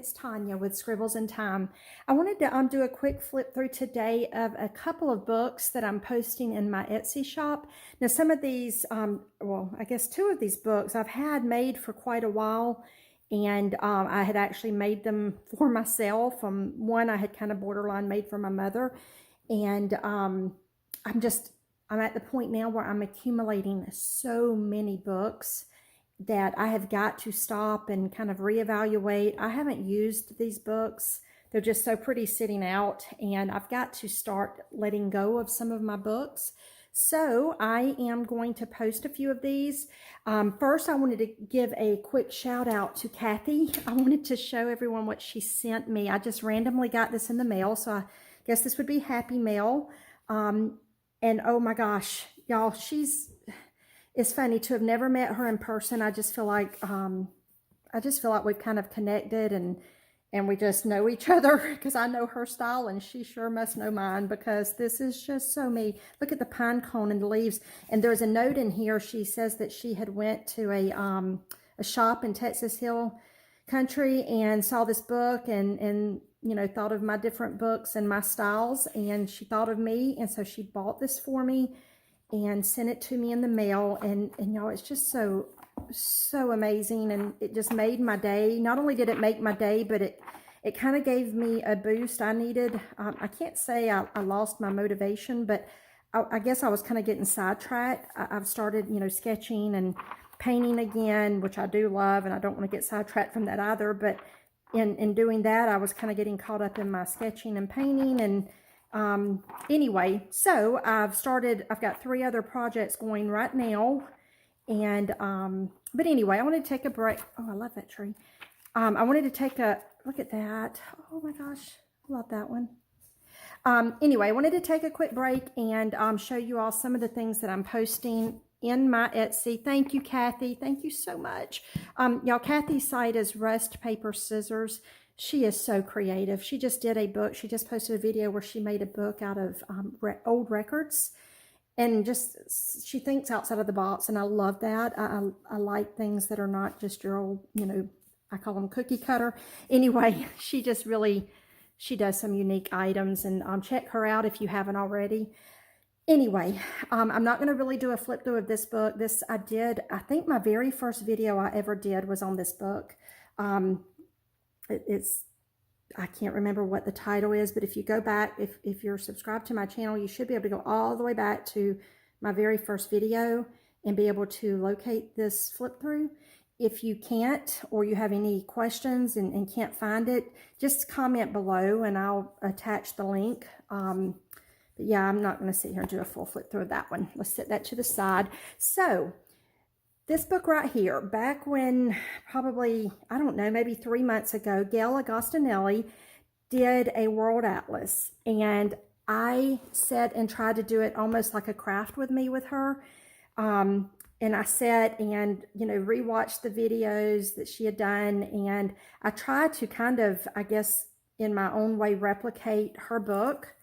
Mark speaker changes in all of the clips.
Speaker 1: it's Tonya with Scribbles in Time. I wanted to do a quick flip through today of a couple of books that I'm posting in my Etsy shop. Now, some of these, well, I guess two of these books I've had made for quite a while, and I had actually made them for myself. One I had kind of borderline made for my mother, and I'm at the point now where I'm accumulating so many books that I have got to stop and kind of reevaluate. I haven't used these books. They're just so pretty sitting out, and I've got to start letting go of some of my books. So I am going to post a few of these. First, I wanted to give a quick shout out to Kathy. I wanted to show everyone what she sent me. I just randomly got this in the mail, so I guess this would be Happy Mail. And oh my gosh, y'all, it's funny to have never met her in person. I just feel like we've kind of connected and we just know each other because I know her style and she sure must know mine, because this is just so me. Look at the pine cone and the leaves. And there's a note in here. She says that she had went to a shop in Texas Hill Country and saw this book and you know, thought of my different books and my styles, and she thought of me, and so she bought this for me and sent it to me in the mail. And y'all, it's just so amazing, and it just made my day. Not only did it make my day, but it kind of gave me a boost I needed. I can't say I lost my motivation, but I guess I was kind of getting sidetracked. I've started, you know, sketching and painting again, which I do love, and I don't want to get sidetracked from that either. But in doing that, I was kind of getting caught up in my sketching and painting. And anyway, so I've got 3 other projects going right now. And but anyway, I wanted to take a break. Oh, I love that tree. I wanted to take a look at that. Oh my gosh, love that one. Anyway, I wanted to take a quick break and show you all some of the things that I'm posting in my Etsy. Thank you, Kathy. Thank you so much. Y'all, Kathy's site is Rust Paper Scissors. She is so creative. She just did a book. She just posted a video where she made a book out of old records. And just, she thinks outside of the box, and I love that. I like things that are not just your old, you know, I call them cookie cutter. Anyway, she just really, she does some unique items, and check her out if you haven't already. Anyway, I'm not going to really do a flip through of this book. I think my very first video I ever did was on this book. I can't remember what the title is, but if you go back, if you're subscribed to my channel, you should be able to go all the way back to my very first video and be able to locate this flip through. If you can't, or you have any questions and can't find it, just comment below and I'll attach the link. But yeah, I'm not going to sit here and do a full flip through of that one. Let's set that to the side. So this book right here, back when probably, I don't know, maybe 3 months ago, Gayle Agostinelli did a world atlas, and I sat and tried to do it almost like a craft with her. And I sat and, you know, rewatched the videos that she had done, and I tried to kind of, I guess, in my own way, replicate her book.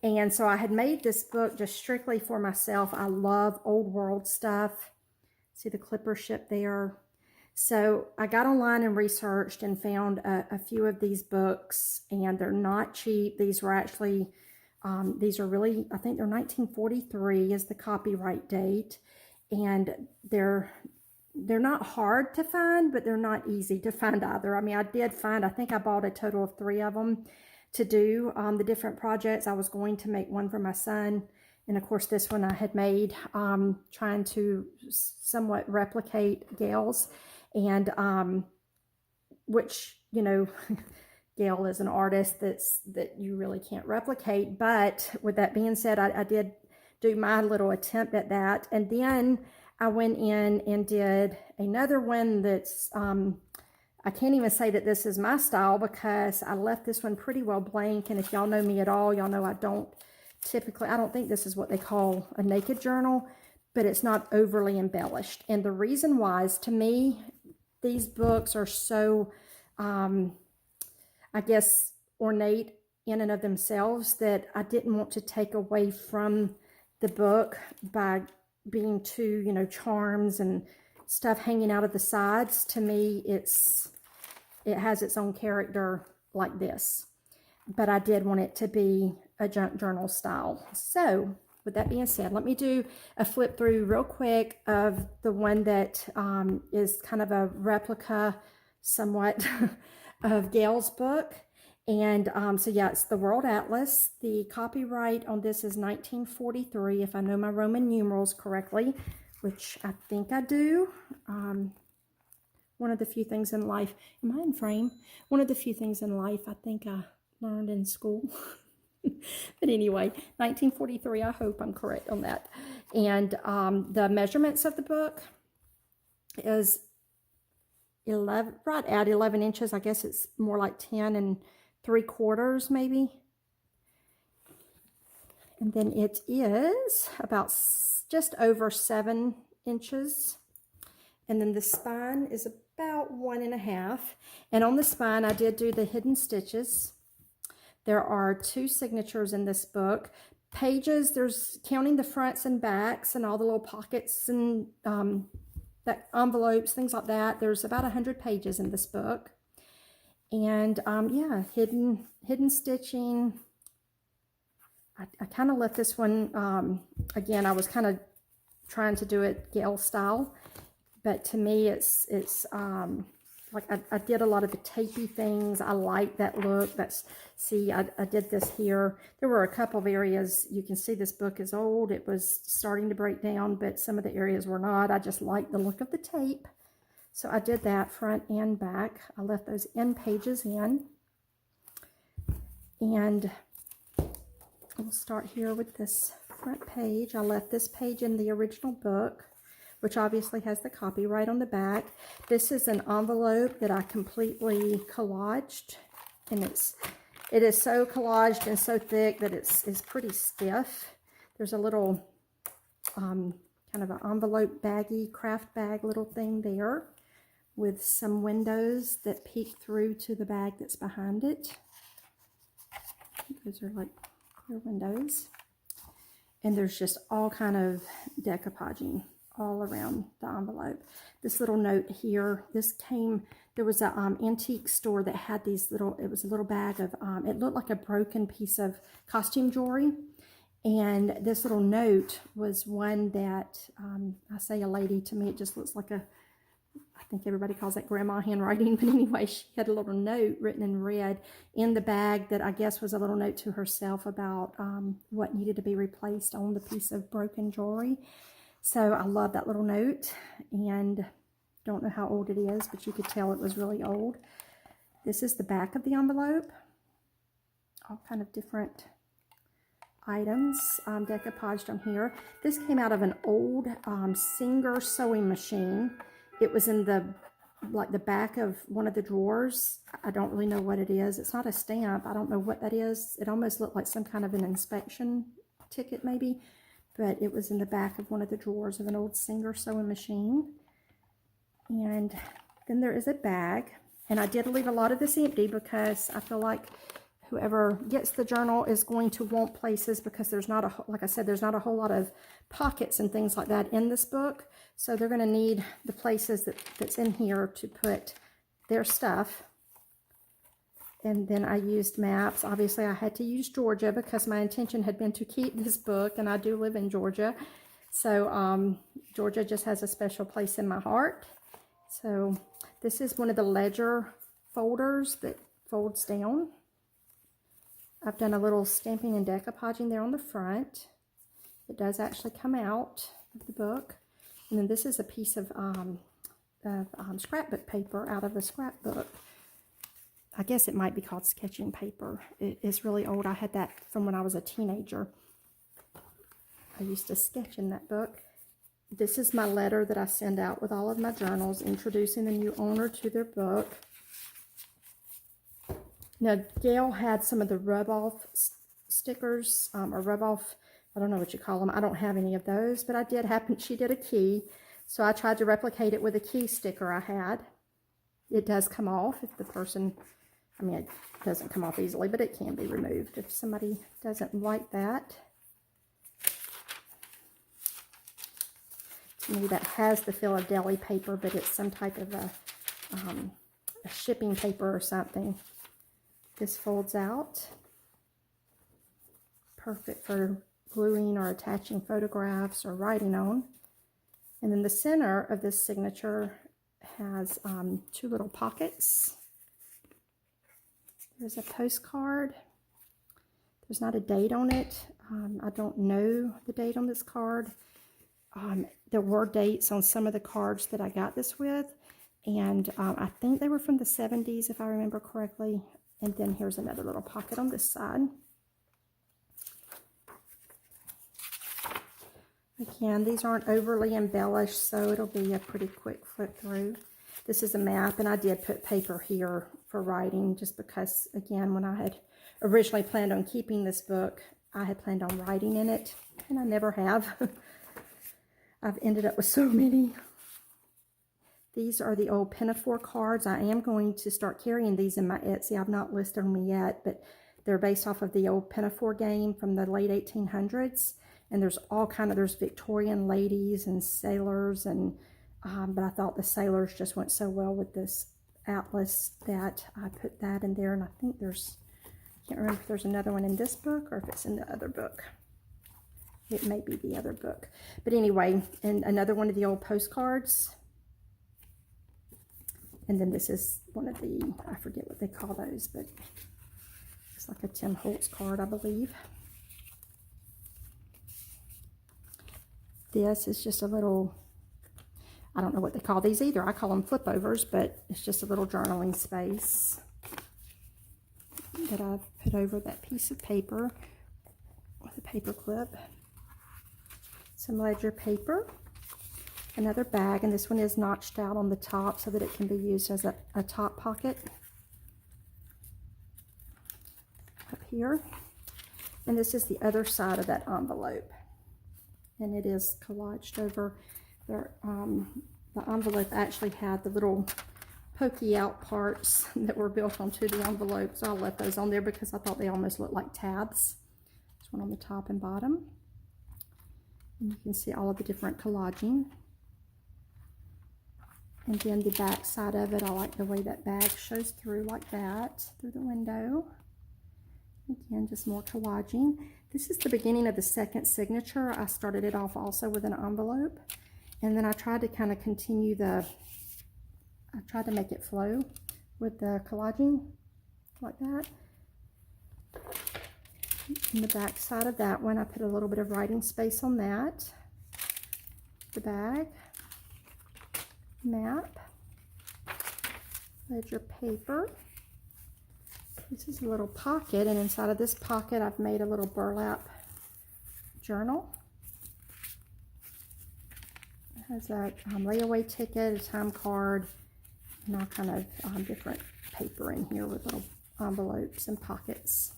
Speaker 1: And so I had made this book just strictly for myself. I love old world stuff. See the clipper ship there. So I got online and researched and found a few of these books, and they're not cheap. These were actually, these are really, I think they're 1943 is the copyright date. And they're not hard to find, but they're not easy to find either. I mean, I think I bought a total of 3 of them to do the different projects. I was going to make one for my son. And of course, this one I had made, trying to somewhat replicate Gayle's, and which, you know, Gayle is an artist that you really can't replicate. But with that being said, I did do my little attempt at that. And then I went in and did another one that's, I can't even say that this is my style because I left this one pretty well blank. And if y'all know me at all, y'all know I don't think this is what they call a naked journal, but it's not overly embellished. And the reason why is, to me, these books are so, I guess, ornate in and of themselves that I didn't want to take away from the book by being too, you know, charms and stuff hanging out of the sides. To me, it's, it has its own character like this. But I did want it to be a junk journal style. So with that being said, let me do a flip through real quick of the one that is kind of a replica somewhat of Gayle's book. And so yeah, it's the World Atlas. The copyright on this is 1943, if I know my Roman numerals correctly, which I think I do. One of the few things in life, am I in frame? One of the few things in life I think I learned in school. But anyway, 1943, I hope I'm correct on that. And the measurements of the book is 11, right at 11 inches. I guess it's more like 10 3/4 maybe. And then it is about just over 7 inches. And then the spine is about 1.5. And on the spine, I did do the hidden stitches. There are 2 signatures in this book. Pages, there's counting the fronts and backs and all the little pockets and that envelopes, things like that. There's about 100 pages in this book. And yeah, hidden stitching. I kind of left this one, again, I was kind of trying to do it Gayle style. But to me, it's like I did a lot of the tapey things. I like that look. See, I did this here. There were a couple of areas. You can see this book is old. It was starting to break down, but some of the areas were not. I just like the look of the tape. So I did that front and back. I left those end pages in. And we'll start here with this front page. I left this page in the original book, which obviously has the copyright on the back. This is an envelope that I completely collaged, and it is so collaged and so thick that it's pretty stiff. There's a little kind of an envelope baggy craft bag little thing there with some windows that peek through to the bag that's behind it. Those are like clear windows. And there's just all kind of decoupaging all around the envelope. This little note here, there was an antique store that had these it was a little bag of, it looked like a broken piece of costume jewelry. And this little note was one that, I say a lady, to me it just looks like I think everybody calls that grandma handwriting, but anyway, she had a little note written in red in the bag that I guess was a little note to herself about what needed to be replaced on the piece of broken jewelry. So I love that little note, and don't know how old it is, but you could tell it was really old. This is the back of the envelope. All kind of different items decoupaged on here. This came out of an old Singer sewing machine. It was in the back of one of the drawers. I don't really know what it is. It's not a stamp. I don't know what that is. It almost looked like some kind of an inspection ticket maybe. But it was in the back of one of the drawers of an old Singer sewing machine. And then there is a bag. And I did leave a lot of this empty because I feel like whoever gets the journal is going to want places, because there's not like I said, there's not a whole lot of pockets and things like that in this book. So they're going to need the places that's in here to put their stuff. And then I used maps. Obviously, I had to use Georgia because my intention had been to keep this book, and I do live in Georgia. So Georgia just has a special place in my heart. So this is one of the ledger folders that folds down. I've done a little stamping and decoupaging there on the front. It does actually come out of the book. And then this is a piece of scrapbook paper out of a scrapbook. I guess it might be called sketching paper. It is really old. I had that from when I was a teenager. I used to sketch in that book. This is my letter that I send out with all of my journals, introducing the new owner to their book. Now, Gayle had some of the rub-off stickers, or rub-off, I don't know what you call them. I don't have any of those, but she did a key. So I tried to replicate it with a key sticker I had. It does come off if the person, it doesn't come off easily, but it can be removed if somebody doesn't like that. To me, that has the feel of deli paper, but it's some type of a shipping paper or something. This folds out. Perfect for gluing or attaching photographs or writing on. And then the center of this signature has 2 little pockets. There's a postcard. There's not a date on it. I don't know the date on this card. There were dates on some of the cards that I got this with, and I think they were from the 70s if I remember correctly. And then here's another little pocket on this side. Again, these aren't overly embellished, so it'll be a pretty quick flip through. This is a map, and I did put paper here for writing just because, again, when I had originally planned on keeping this book, I had planned on writing in it, and I never have. I've ended up with so many. These are the old Pinafore cards. I am going to start carrying these in my Etsy. I've not listed them yet, but they're based off of the old Pinafore game from the late 1800s. And there's all kind of, there's Victorian ladies and sailors, and but I thought the sailors just went so well with this atlas that I put that in there. And I think there's, I can't remember if there's another one in this book or if it's in the other book. It may be the other book. But anyway, and another one of the old postcards. And then this is one of the, I forget what they call those, but it's like a Tim Holtz card, I believe. This is just a little, I don't know what they call these either. I call them flip overs, but it's just a little journaling space that I've put over that piece of paper with a paper clip. Some ledger paper, another bag, and this one is notched out on the top so that it can be used as a top pocket up here. And this is the other side of that envelope. And it is collaged over there. The envelope actually had the little pokey out parts that were built onto the envelope, so I left those on there because I thought they almost looked like tabs. There's one on the top and bottom. And you can see all of the different collaging. And then the back side of it, I like the way that bag shows through like that, through the window. Again, just more collaging. This is the beginning of the second signature. I started it off also with an envelope. And then I tried to kind of continue I tried to make it flow with the collaging, like that. In the back side of that one, I put a little bit of writing space on that. The bag, map, ledger paper. This is a little pocket, and inside of this pocket I've made a little burlap journal. It has a layaway ticket, a time card, and all kind of different paper in here with little envelopes and pockets.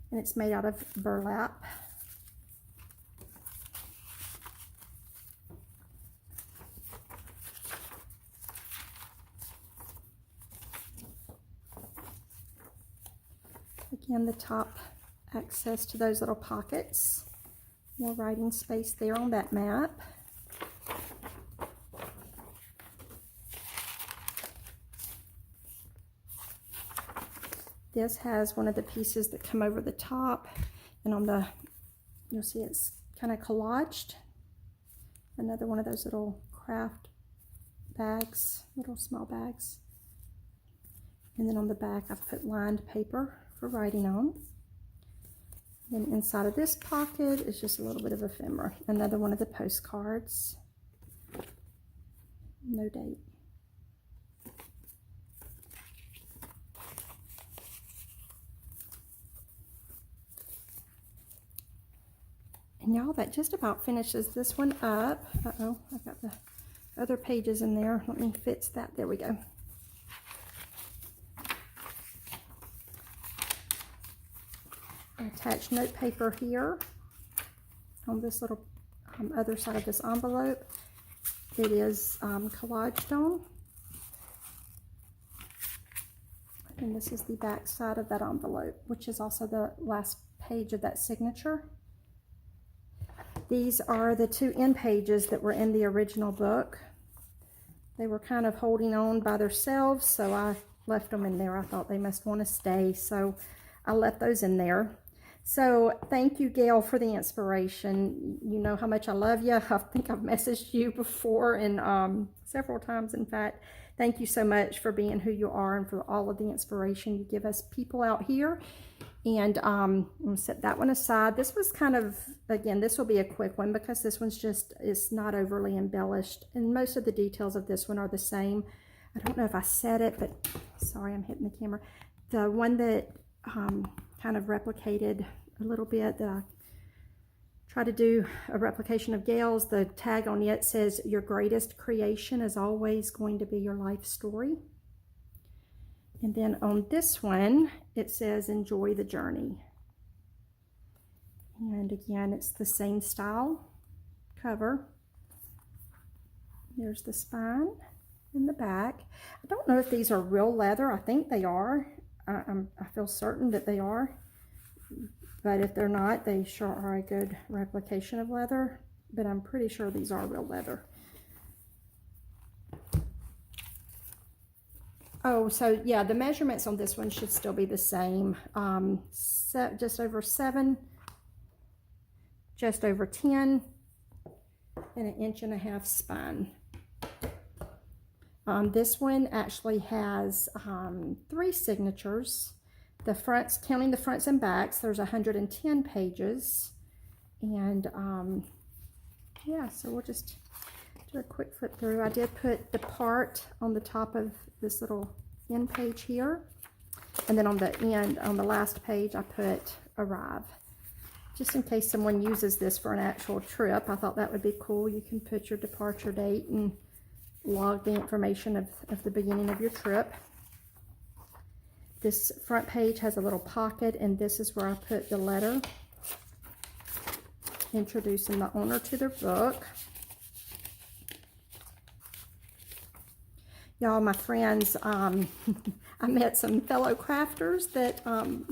Speaker 1: And it's made out of burlap. Again, the top access to those little pockets. More writing space there on that map. This has one of the pieces that come over the top, and on the, you'll see it's kind of collaged. Another one of those little craft bags, little small bags. And then on the back I've put lined paper for writing on. Then inside of this pocket is just a little bit of ephemera. Another one of the postcards. No date. And y'all, that just about finishes this one up. Uh-oh, I've got the other pages in there. Let me fix that. There we go. Attached note paper here on this little other side of this envelope. It is collaged on. And this is the back side of that envelope, which is also the last page of that signature. These are the 2 end pages that were in the original book. They were kind of holding on by themselves, so I left them in there. I thought they must want to stay, so I left those in there. So thank you, Gayle, for the inspiration. You know how much I love you. I think I've messaged you before, and several times, in fact. Thank you so much for being who you are and for all of the inspiration you give us people out here. And I'm going to set that one aside. This was kind of, again, this will be a quick one because this one's just, it's not overly embellished. And most of the details of this one are the same. I don't know if I said it, but sorry, I'm hitting the camera. The one that kind of replicated a little bit, that I try to do a replication of Gayle's, the tag on it says, "Your greatest creation is always going to be your life story." And then on this one, it says, "Enjoy the journey." And again, it's the same style cover. There's the spine and the back. I don't know if these are real leather. I think they are. I feel certain that they are. But if they're not, they sure are a good replication of leather. But I'm pretty sure these are real leather. Oh, so yeah, the measurements on this one should still be the same. Just over 7, just over 10, and 1.5 inches spine. This one actually has 3 signatures. The fronts, counting the fronts and backs, there's 110 pages. And yeah, so we'll just do a quick flip through. I did put the part on the top of this little end page here. And then on the end, on the last page, I put "Arrive." Just in case someone uses this for an actual trip, I thought that would be cool. You can put your departure date and log the information of the beginning of your trip. This front page has a little pocket, and this is where I put the letter introducing the owner to their book. Y'all, my friends, I met some fellow crafters, that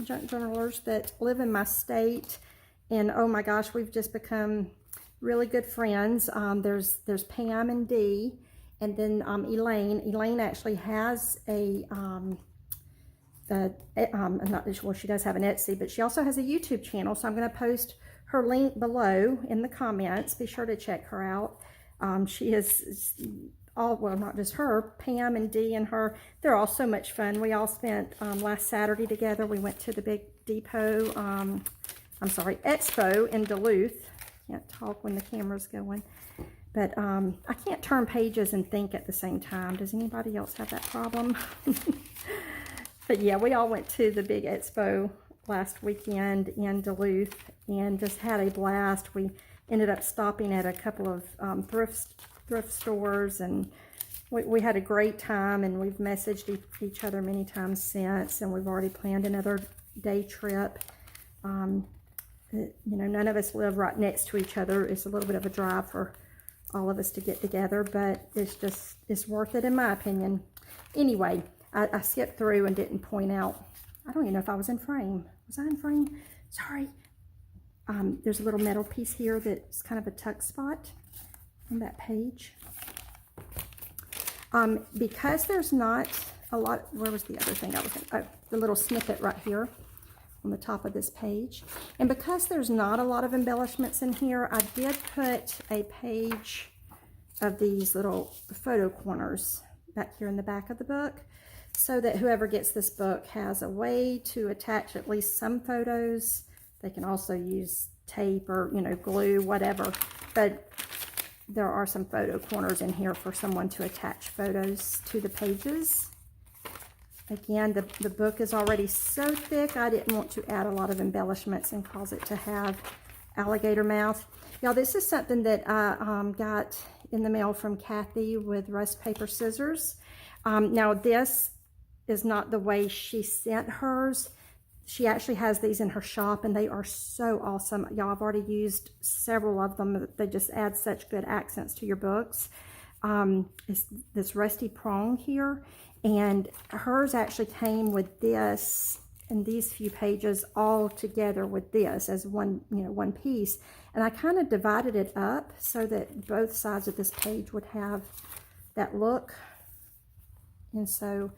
Speaker 1: junk journalers that live in my state, and oh my gosh, we've just become really good friends. There's Pam and Dee, and then Elaine. Elaine actually has a I'm not sure, she does have an Etsy, but she also has a YouTube channel, so I'm going to post her link below in the comments. Be sure to check her out. She is all, well, not just her, Pam and Dee and her, they're all so much fun. We all spent last Saturday together. We went to the big expo in Duluth. Can't talk when the camera's going. But I can't turn pages and think at the same time. Does anybody else have that problem? But yeah, we all went to the big expo last weekend in Duluth and just had a blast. We ended up stopping at a couple of thrift stores, and we had a great time, and we've messaged each other many times since, and we've already planned another day trip. You know, none of us live right next to each other. It's a little bit of a drive for all of us to get together, but it's worth it in my opinion. Anyway, I skipped through and didn't point out. I don't even know if I was in frame. Was I in frame? Sorry. There's a little metal piece here that's kind of a tuck spot on that page. Because there's not a lot, where was the other thing I was thinking? Oh, the little snippet right here on the top of this page. And because there's not a lot of embellishments in here, I did put a page of these little photo corners back here in the back of the book, so that whoever gets this book has a way to attach at least some photos. They can also use tape or, you know, glue, whatever. But there are some photo corners in here for someone to attach photos to the pages. Again, the book is already so thick, I didn't want to add a lot of embellishments and cause it to have alligator mouth. Y'all, this is something that I got in the mail from Kathy with Rust Paper Scissors. Now, this is not the way she sent hers. She actually has these in her shop, and they are so awesome. Y'all, I've already used several of them. They just add such good accents to your books. It's this rusty prong here, and hers actually came with this and these few pages all together with this as one, you know, one piece. And I kind of divided it up so that both sides of this page would have that look. And so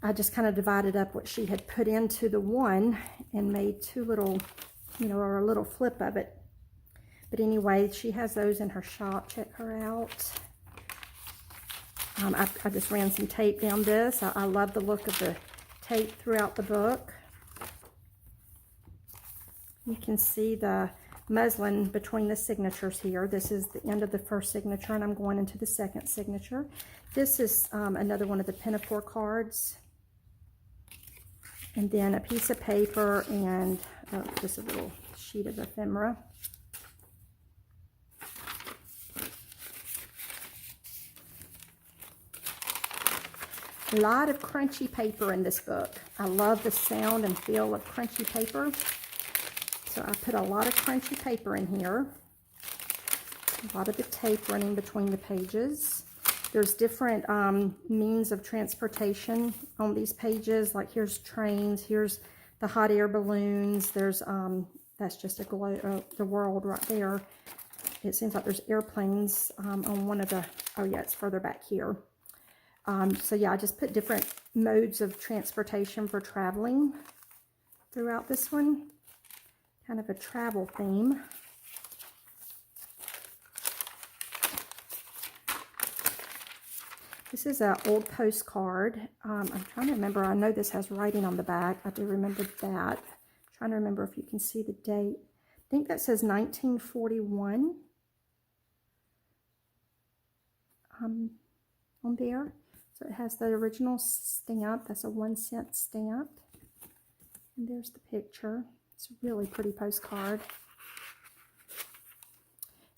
Speaker 1: I just kind of divided up what she had put into the one and made two little, or a little flip of it. But anyway, she has those in her shop. Check her out. I just ran some tape down this. I love the look of the tape throughout the book. You can see the muslin between the signatures here. This is the end of the first signature, and I'm going into the second signature. This is another one of the pinafore cards. And then a piece of paper and just a little sheet of ephemera. A lot of crunchy paper in this book. I love the sound and feel of crunchy paper. So I put a lot of crunchy paper in here. A lot of the tape running between the pages. There's different means of transportation on these pages. Like here's trains, here's the hot air balloons. There's, that's just a the world right there. It seems like there's airplanes on one of the, oh yeah, it's further back here. So yeah, I just put different modes of transportation for traveling throughout this one. Kind of a travel theme. This is an old postcard. I'm trying to remember. I know this has writing on the back. I do remember that. I'm trying to remember if you can see the date. I think that says 1941 on there. So it has the original stamp. That's a 1-cent stamp. And there's the picture. It's a really pretty postcard.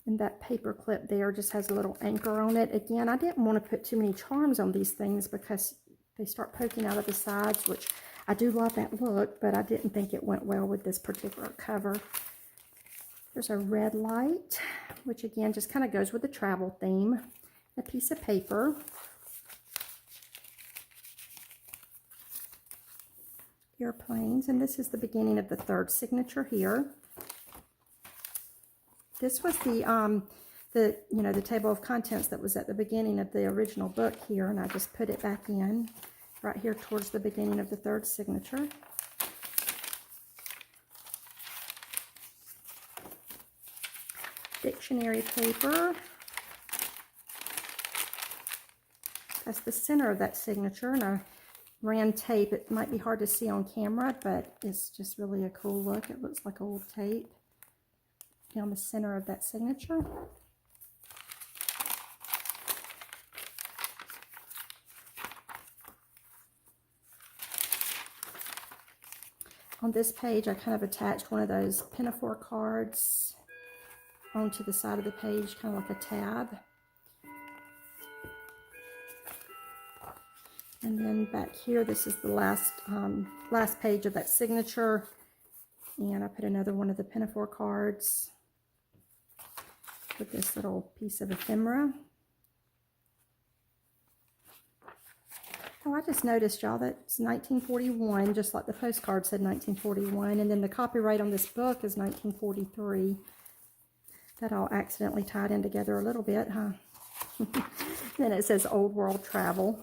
Speaker 1: And that paper clip there just has a little anchor on it. Again, I didn't want to put too many charms on these things because they start poking out of the sides, which I do love that look, but I didn't think it went well with this particular cover. There's a red light, which again just kind of goes with the travel theme. A piece of paper. Airplanes, and this is the beginning of the third signature here. This was the table of contents that was at the beginning of the original book here, and I just put it back in right here towards the beginning of the third signature. Dictionary paper. That's the center of that signature, and I ran tape. It might be hard to see on camera, but it's just really a cool look. It looks like old tape down the center of that signature. On this page, I kind of attached one of those pinafore cards onto the side of the page, kind of like a tab. And then back here, this is the last page of that signature. And I put another one of the pinafore cards with this little piece of ephemera. Oh, I just noticed, y'all, that's 1941, just like the postcard said 1941. And then the copyright on this book is 1943. That all accidentally tied in together a little bit, huh? Then it says Old World Travel.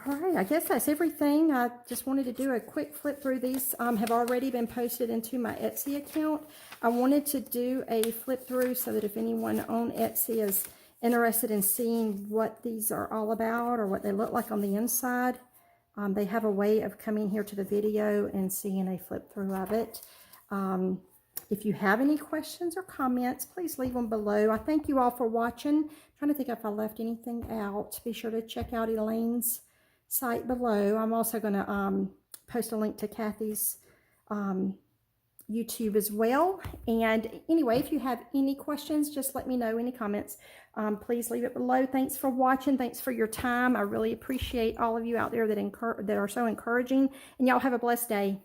Speaker 1: All right, I guess that's everything. I just wanted to do a quick flip through. These have already been posted into my Etsy account. I wanted to do a flip through so that if anyone on Etsy is interested in seeing what these are all about or what they look like on the inside, they have a way of coming here to the video and seeing a flip through of it. If you have any questions or comments, please leave them below. I thank you all for watching. I'm trying to think if I left anything out. Be sure to check out Elaine's site below. I'm also going to post a link to Kathy's YouTube as well. And anyway, if you have any questions, just let me know. Any comments, please leave it below. Thanks for watching. Thanks for your time. I really appreciate all of you out there that are so encouraging. And y'all have a blessed day.